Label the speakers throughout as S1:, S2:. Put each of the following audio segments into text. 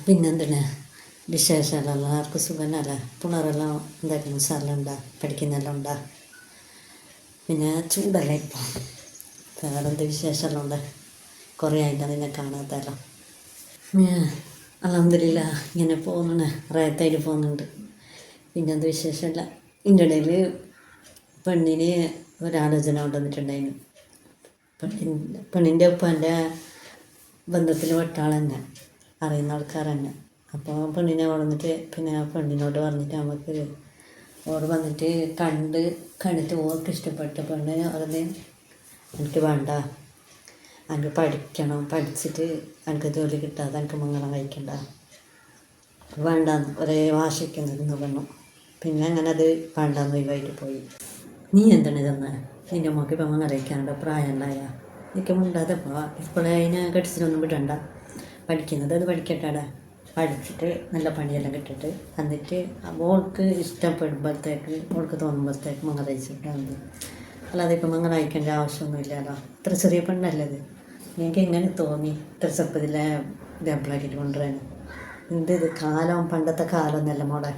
S1: പിന്നെന്താണ് വിശേഷമല്ല എല്ലാവർക്കും സുഖമല്ല. പിള്ളേരെല്ലാം എന്തായിരുന്നു സാറിലുണ്ടാ പഠിക്കുന്നെല്ലാം ഉണ്ടാ. പിന്നെ ചൂടല്ലേ ഇപ്പോൾ. വേറെന്ത് വിശേഷമെല്ലാം ഉണ്ട്? കുറേ ആയിട്ടാണ് നിന്നെ കാണാത്തല്ലോ. അൽഹംദുലില്ലാ ഇങ്ങനെ പോകുന്നു, റായത്തായിട്ട് പോകുന്നുണ്ട്. പിന്നെന്ത് വിശേഷമല്ല. ഇതിൻ്റെ ഇടയിൽ പെണ്ണിന് ഒരാലോചന കൊണ്ടുവന്നിട്ടുണ്ടായിരുന്നു. പെണ്ണിൻ്റെ ഉപ്പാൻ്റെ ബന്ധത്തിൽ പെട്ടാൾ തന്നെ, അറിയുന്ന ആൾക്കാർ തന്നെ. അപ്പോൾ പെണ്ണിനെ കൊണ്ടുവന്നിട്ട് പിന്നെ പെണ്ണിനോട് പറഞ്ഞിട്ട് നമുക്ക് ഓർ വന്നിട്ട് കണ്ടിട്ട് ഓർക്ക് ഇഷ്ടപ്പെട്ട പെണ്ണ് പറഞ്ഞ് എനിക്ക് വേണ്ട, എനിക്ക് പഠിക്കണം, പഠിച്ചിട്ട് എനിക്ക് ജോലി കിട്ടാതെ എനിക്ക് മംഗലം കഴിക്കണ്ട, വേണ്ടാന്ന് ഒരേ വാശിക്കുന്നതെന്ന് പറഞ്ഞു. പിന്നെ അങ്ങനെ അത് വേണ്ടാന്ന് ഒഴിവായിട്ട് പോയി. നീ എന്താണ് തന്നെ നിൻ്റെ മോക്ക് ഇപ്പം മംഗലം കഴിക്കാനുള്ള പ്രായമുണ്ടായ എനിക്ക് മിണ്ടാതെ പോവാ. ഇപ്പോഴേ അതിനെ കെട്ടിച്ചിട്ടൊന്നും വിടണ്ട, പഠിക്കുന്നത് അത് പഠിക്കട്ടെ, പഠിച്ചിട്ട് നല്ല പണിയെല്ലാം കിട്ടിയിട്ട് എന്നിട്ട് ഓൾക്ക് ഇഷ്ടപ്പെടുമ്പോഴത്തേക്ക് ഓൾക്ക് തോന്നുമ്പോഴത്തേക്ക് മംഗലം കഴിച്ചിട്ടാൽ മതി. അല്ലാതെ ഇപ്പം മംഗലം കഴിക്കേണ്ട ആവശ്യമൊന്നുമില്ലല്ലോ. ഇത്ര ചെറിയ പെണ്ണല്ലത്. എനിക്ക് എങ്ങനെ തോന്നി ഇത്ര ചെറുപ്പത്തിലെ ഡബിളാക്കിയിട്ട് കൊണ്ടുവരാൻ? ഇത് കാലം പണ്ടത്തെ കാലമൊന്നുമല്ല മോളെ.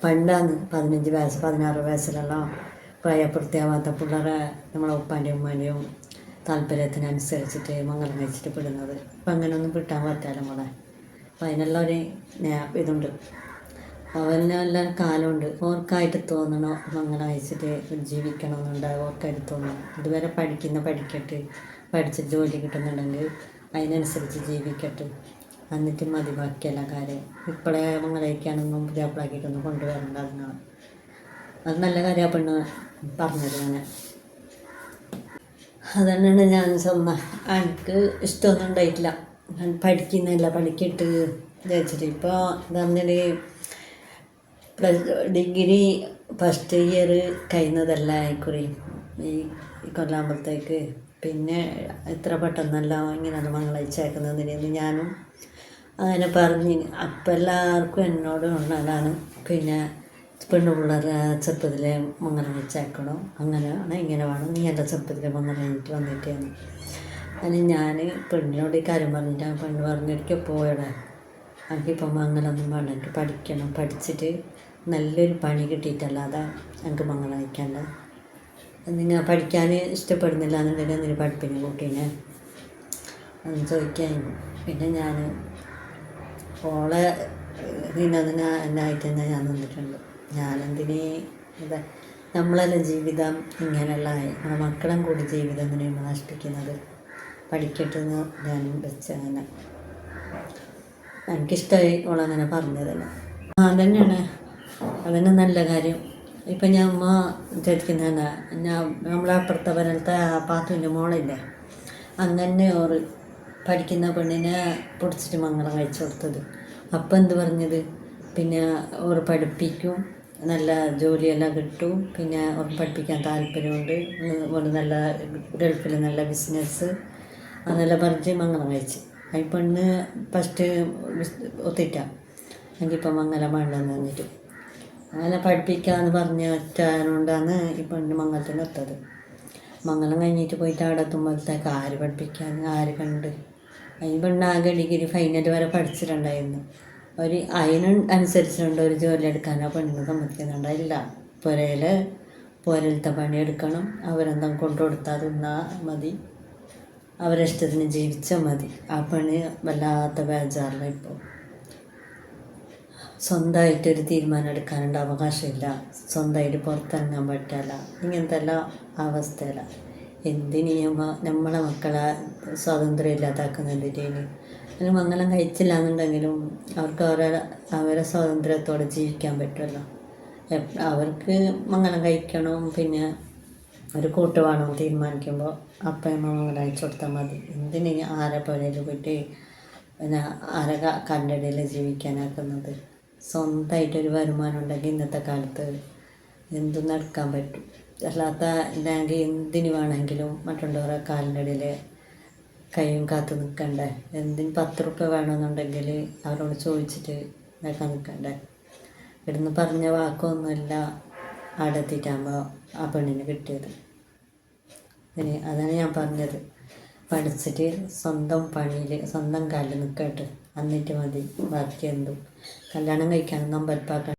S1: പണ്ടാന്ന് 15 വയസ്സ് 16 വയസ്സിലെല്ലാം പ്രായപൂർത്തിയാവാത്ത പിള്ളേരെ നമ്മളെ ഉപ്പാൻ്റെയും ഉമ്മാൻ്റെയും താല്പര്യത്തിനനുസരിച്ചിട്ട് മംഗലം കഴിച്ചിട്ട് വിടുന്നത്. അപ്പം അങ്ങനെയൊന്നും വിട്ടാൻ പറ്റാല്ല മോളെ. അപ്പം അതിനെല്ലാം ഒരു ഇതുണ്ട്, അവനെല്ലാം കാലമുണ്ട്. ഓർക്കായിട്ട് തോന്നണോ മംഗലം കഴിച്ചിട്ട് ജീവിക്കണമെന്നുണ്ട്, ഓർക്കായിട്ട് തോന്നണം. ഇതുവരെ പഠിക്കട്ടെ, പഠിച്ചിട്ട് ജോലി കിട്ടുന്നുണ്ടെങ്കിൽ അതിനനുസരിച്ച് ജീവിക്കട്ടെ, എന്നിട്ട് മതി ബാക്കിയെല്ലാം കാര്യം. ഇപ്പോഴേ മംഗലം കഴിക്കാനൊന്നും പുതിയാപ്പിളാക്കിയിട്ടൊന്നും കൊണ്ടുവരണ്ട. അതിനാണ് അത് നല്ല കാര്യം പെണ്ണ് പറഞ്ഞത്. അങ്ങനെ അതന്നെയാണ് ഞാൻ എനിക്ക് ഇഷ്ടമൊന്നും ഉണ്ടായിട്ടില്ല. പഠിക്കുന്നില്ല, പഠിക്കിട്ട് വിചാരിച്ചിട്ട്. ഇപ്പോൾ എന്താ പറഞ്ഞാൽ ഡിഗ്രി ഫസ്റ്റ് ഇയർ കഴിയുന്നതല്ല ഇക്കുറി, ഈ കൊല്ലാകുമ്പോഴത്തേക്ക്. പിന്നെ ഇത്ര പെട്ടെന്നല്ല ഇങ്ങനെ മംഗലം കഴിച്ചേക്കുന്നതിന് ഞാനും അങ്ങനെ പറഞ്ഞ്. അപ്പം എല്ലാവർക്കും എന്നോട് ഉള്ളതാണ് പിന്നെ പെണ്ണു പിള്ളേരെ ചെറുപ്പത്തിലെ മംഗലം കഴിച്ചേക്കണം, അങ്ങനെയാണ് ഇങ്ങനെ വേണം, നീ എൻ്റെ ചെറുപ്പത്തിലെ മംഗലം കഴിഞ്ഞിട്ട് വന്നിട്ടേന്ന്. അതിന് ഞാൻ പെണ്ണിനോട് ഈ കാര്യം പറഞ്ഞിട്ട് പെണ്ണ് പറഞ്ഞിരിക്കും പോയടെ, എനിക്കിപ്പം മംഗലമൊന്നും വേണ്ട, എനിക്ക് പഠിക്കണം, പഠിച്ചിട്ട് നല്ലൊരു പണി കിട്ടിയിട്ടല്ലാതെ എനിക്ക് മംഗലം കഴിക്കണ്ട. നിങ്ങൾ പഠിക്കാൻ ഇഷ്ടപ്പെടുന്നില്ല എന്നുണ്ടെങ്കിൽ എന്തിന് പഠിപ്പിന് കൂട്ടീനെ എന്ന് ചോദിക്കാൻ. പിന്നെ ഞാൻ ഓളെ ഇതിനതിന് എന്നായിട്ട് തന്നെ ഞാൻ നിന്നിട്ടുണ്ട്. ഞാനെന്തിനീ ഇതാ നമ്മളെല്ലാം ജീവിതം ഇങ്ങനെയുള്ള നമ്മുടെ മക്കളും കൂടി ജീവിതം എങ്ങനെയാണ് നശിപ്പിക്കുന്നത്? പഠിക്കട്ടെന്ന് ഞാനും വെച്ച് അങ്ങനെ എനിക്കിഷ്ടമായി ഓളങ്ങനെ പറഞ്ഞതല്ല. അതന്നെ നല്ല കാര്യം. ഇപ്പം ഞാൻ അമ്മ വിചാരിക്കുന്നതന്നെ, നമ്മളെ അപ്പുറത്തെ വരലത്തെ പാത്തുവിൻ്റെ മോളില്ലേ, അങ്ങനെ ഓർ പഠിക്കുന്ന പെണ്ണിനെ പൊടിച്ചിട്ട് മംഗലം കഴിച്ചു കൊടുത്തത്. അപ്പം എന്ത് പറഞ്ഞത്, പിന്നെ ഓർ പഠിപ്പിക്കും, നല്ല ജോലിയെല്ലാം കിട്ടും, പിന്നെ ഓർ പഠിപ്പിക്കാൻ താല്പര്യമുണ്ട്, ഒരു നല്ല ഗൾഫിൽ നല്ല ബിസിനസ് അതെല്ലാം പറഞ്ഞ് മംഗലം കഴിച്ച്. ഈ പെണ്ണ് ഫസ്റ്റ് ഒത്തിട്ടാണ് എനിക്കിപ്പം മംഗലം വേണ്ടെന്ന് പറഞ്ഞിട്ട് അങ്ങനെ പഠിപ്പിക്കാമെന്ന് പറഞ്ഞ ഒറ്റകൊണ്ടാണ് ഈ പെണ്ണ് മംഗലത്തിന് എത്തത്. മംഗലം കഴിഞ്ഞിട്ട് പോയിട്ട് അവിടെ എത്തുമ്പോഴത്തേക്ക് ആര് പഠിപ്പിക്കാൻ, ആര് കണ്ട്? ഈ പെണ്ണാകെ ഡിഗ്രി ഫൈനൽ വരെ പഠിച്ചിട്ടുണ്ടായിരുന്നു. അതിനനുസരിച്ചുണ്ട് ഒരു ജോലി എടുക്കാനോ പെണ്ണിന് സമ്മതിക്കുന്നുണ്ടായില്ല. പുരയിലത്തെ പണിയെടുക്കണം, അവരെന്തെങ്കിലും കൊണ്ടു കൊടുത്താൽ തിന്നാൽ മതി, അവരിഷ്ടത്തിന് ജീവിച്ചാൽ മതി. ആ പണി വല്ലാത്ത ബേജാറില്ല. ഇപ്പോൾ സ്വന്തമായിട്ടൊരു തീരുമാനം എടുക്കാനുള്ള അവകാശമില്ല, സ്വന്തമായിട്ട് പുറത്തിറങ്ങാൻ പറ്റില്ല, ഇങ്ങനത്തെ എല്ലാ അവസ്ഥയില്ല. എന്തിനീ നമ്മളെ മക്കളെ സ്വാതന്ത്ര്യം ഇല്ലാതാക്കുന്ന എന്തിനേന്? അതിന് മംഗലം കഴിച്ചില്ല എന്നുണ്ടെങ്കിലും അവർക്ക് അവരെ സ്വാതന്ത്ര്യത്തോടെ ജീവിക്കാൻ പറ്റുമല്ലോ. അവർക്ക് മംഗലം കഴിക്കണം, പിന്നെ ഒരു കൂട്ട് വേണം തീരുമാനിക്കുമ്പോൾ അപ്പം മംഗലം അയച്ചു കൊടുത്താൽ മതി. എന്തിന് ആരെ പുരയിൽ പോയിട്ട് പിന്നെ ആരെ കണ്ടടിയിൽ ജീവിക്കാനാക്കുന്നത്? സ്വന്തമായിട്ടൊരു വരുമാനം ഉണ്ടെങ്കിൽ ഇന്നത്തെ കാലത്ത് എന്തും നടക്കാൻ പറ്റും. അല്ലാത്ത ഇല്ലെങ്കിൽ എന്തിന് വേണമെങ്കിലും മറ്റുള്ളവരെ കാലിൻ്റെ ഇടയിൽ കൈയും കാത്ത് നിൽക്കണ്ടേ? എന്തിന് 10 റുപ്യ വേണമെന്നുണ്ടെങ്കിൽ അവരോട് ചോദിച്ചിട്ട് ഇതാക്കാൻ നിൽക്കണ്ടേ? ഇവിടുന്ന് പറഞ്ഞ വാക്കൊന്നുമില്ല അവിടെ എത്തിയിട്ടാകുമ്പോൾ ആ പെണ്ണിന് കിട്ടിയത്. അതാണ് ഞാൻ പറഞ്ഞത്, പഠിച്ചിട്ട് സ്വന്തം പണിയിൽ സ്വന്തം കാലിൽ നിൽക്കട്ടെ, എന്നിട്ട് മതി ബാക്കി എന്തും. കല്യാണം കഴിക്കാനൊന്നും അമ്പലപ്പാക്ക